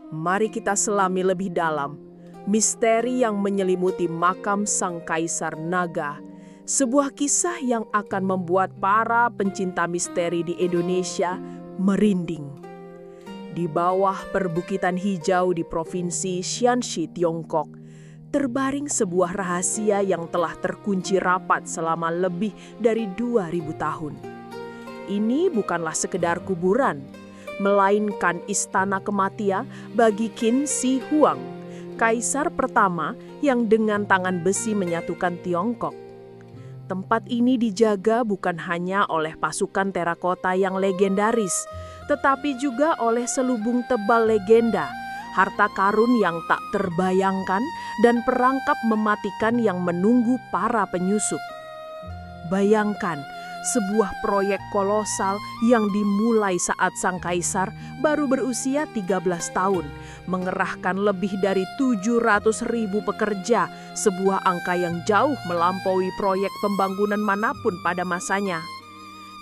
Mari kita selami lebih dalam misteri yang menyelimuti makam Sang Kaisar Naga, sebuah kisah yang akan membuat para pencinta misteri di Indonesia merinding. Di bawah perbukitan hijau di Provinsi Shanxi, Tiongkok, terbaring sebuah rahasia yang telah terkunci rapat selama lebih dari 2000 tahun. Ini bukanlah sekedar kuburan, melainkan istana kematian bagi Qin Shi Huang, kaisar pertama yang dengan tangan besi menyatukan Tiongkok. Tempat ini dijaga bukan hanya oleh pasukan terakota yang legendaris, tetapi juga oleh selubung tebal legenda, harta karun yang tak terbayangkan, dan perangkap mematikan yang menunggu para penyusup. Bayangkan, sebuah proyek kolosal yang dimulai saat Sang Kaisar baru berusia 13 tahun, mengerahkan lebih dari 700.000 pekerja, sebuah angka yang jauh melampaui proyek pembangunan manapun pada masanya.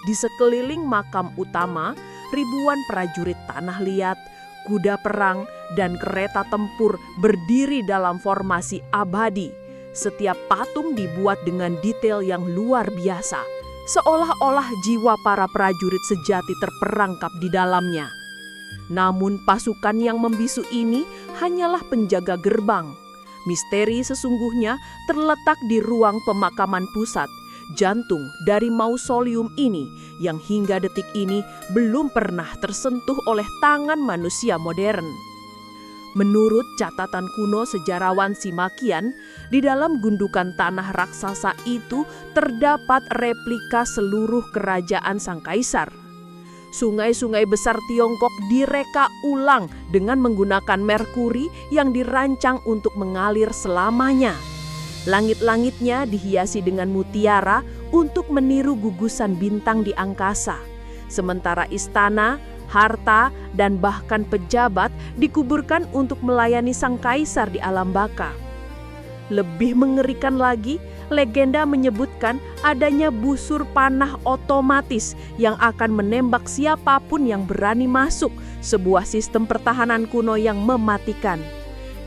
Di sekeliling makam utama, ribuan prajurit tanah liat, kuda perang, dan kereta tempur berdiri dalam formasi abadi. Setiap patung dibuat dengan detail yang luar biasa, seolah-olah jiwa para prajurit sejati terperangkap di dalamnya. Namun pasukan yang membisu ini hanyalah penjaga gerbang. Misteri sesungguhnya terletak di ruang pemakaman pusat, jantung dari mausoleum ini yang hingga detik ini belum pernah tersentuh oleh tangan manusia modern. Menurut catatan kuno sejarawan Simakian, di dalam gundukan tanah raksasa itu terdapat replika seluruh kerajaan Sang Kaisar. Sungai-sungai besar Tiongkok direka ulang dengan menggunakan merkuri yang dirancang untuk mengalir selamanya. Langit-langitnya dihiasi dengan mutiara untuk meniru gugusan bintang di angkasa. Sementara istana, harta, dan bahkan pejabat dikuburkan untuk melayani Sang Kaisar di alam baka. Lebih mengerikan lagi, legenda menyebutkan adanya busur panah otomatis yang akan menembak siapapun yang berani masuk, sebuah sistem pertahanan kuno yang mematikan.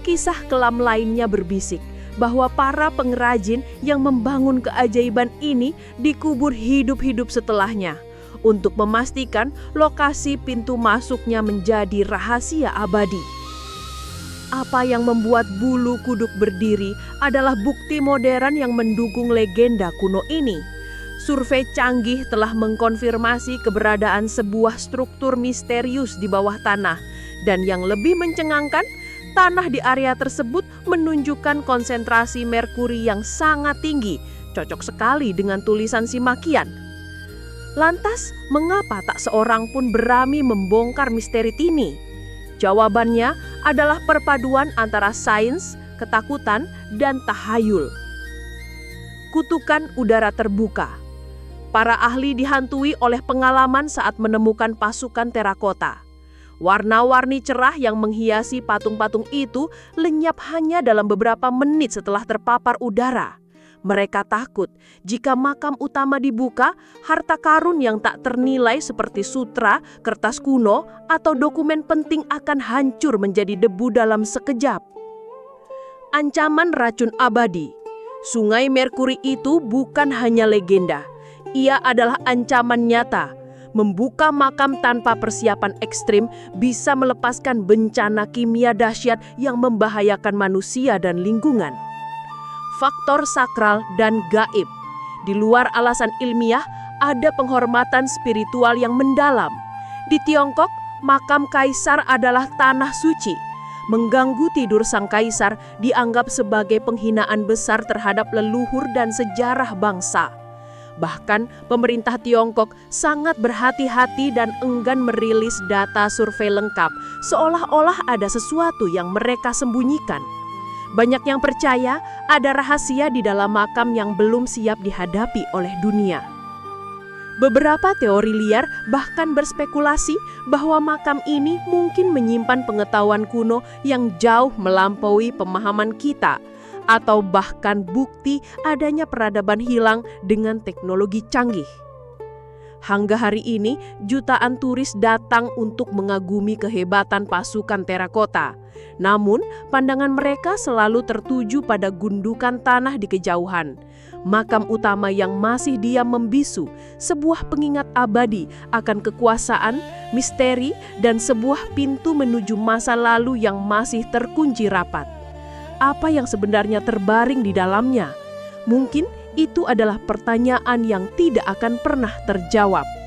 Kisah kelam lainnya berbisik bahwa para pengrajin yang membangun keajaiban ini dikubur hidup-hidup setelahnya, untuk memastikan lokasi pintu masuknya menjadi rahasia abadi. Apa yang membuat bulu kuduk berdiri adalah bukti modern yang mendukung legenda kuno ini. Survei canggih telah mengkonfirmasi keberadaan sebuah struktur misterius di bawah tanah, dan yang lebih mencengangkan, tanah di area tersebut menunjukkan konsentrasi merkuri yang sangat tinggi, cocok sekali dengan tulisan Simakian. Lantas, mengapa tak seorang pun berani membongkar misteri ini? Jawabannya adalah perpaduan antara sains, ketakutan, dan tahayul. Kutukan udara terbuka. Para ahli dihantui oleh pengalaman saat menemukan pasukan terakota. Warna-warni cerah yang menghiasi patung-patung itu lenyap hanya dalam beberapa menit setelah terpapar udara. Mereka takut jika makam utama dibuka, harta karun yang tak ternilai seperti sutra, kertas kuno, atau dokumen penting akan hancur menjadi debu dalam sekejap. Ancaman racun abadi. Sungai Merkuri itu bukan hanya legenda. Ia adalah ancaman nyata. Membuka makam tanpa persiapan ekstrim bisa melepaskan bencana kimia dahsyat yang membahayakan manusia dan lingkungan. Faktor sakral dan gaib. Di luar alasan ilmiah, ada penghormatan spiritual yang mendalam. Di Tiongkok, makam kaisar adalah tanah suci. Mengganggu tidur Sang Kaisar dianggap sebagai penghinaan besar terhadap leluhur dan sejarah bangsa. Bahkan pemerintah Tiongkok sangat berhati-hati dan enggan merilis data survei lengkap, seolah-olah ada sesuatu yang mereka sembunyikan. Banyak yang percaya ada rahasia di dalam makam yang belum siap dihadapi oleh dunia. Beberapa teori liar bahkan berspekulasi bahwa makam ini mungkin menyimpan pengetahuan kuno yang jauh melampaui pemahaman kita, atau bahkan bukti adanya peradaban hilang dengan teknologi canggih. Hingga hari ini, jutaan turis datang untuk mengagumi kehebatan pasukan terakota. Namun, pandangan mereka selalu tertuju pada gundukan tanah di kejauhan. Makam utama yang masih diam membisu, sebuah pengingat abadi akan kekuasaan, misteri, dan sebuah pintu menuju masa lalu yang masih terkunci rapat. Apa yang sebenarnya terbaring di dalamnya? Mungkin itu adalah pertanyaan yang tidak akan pernah terjawab.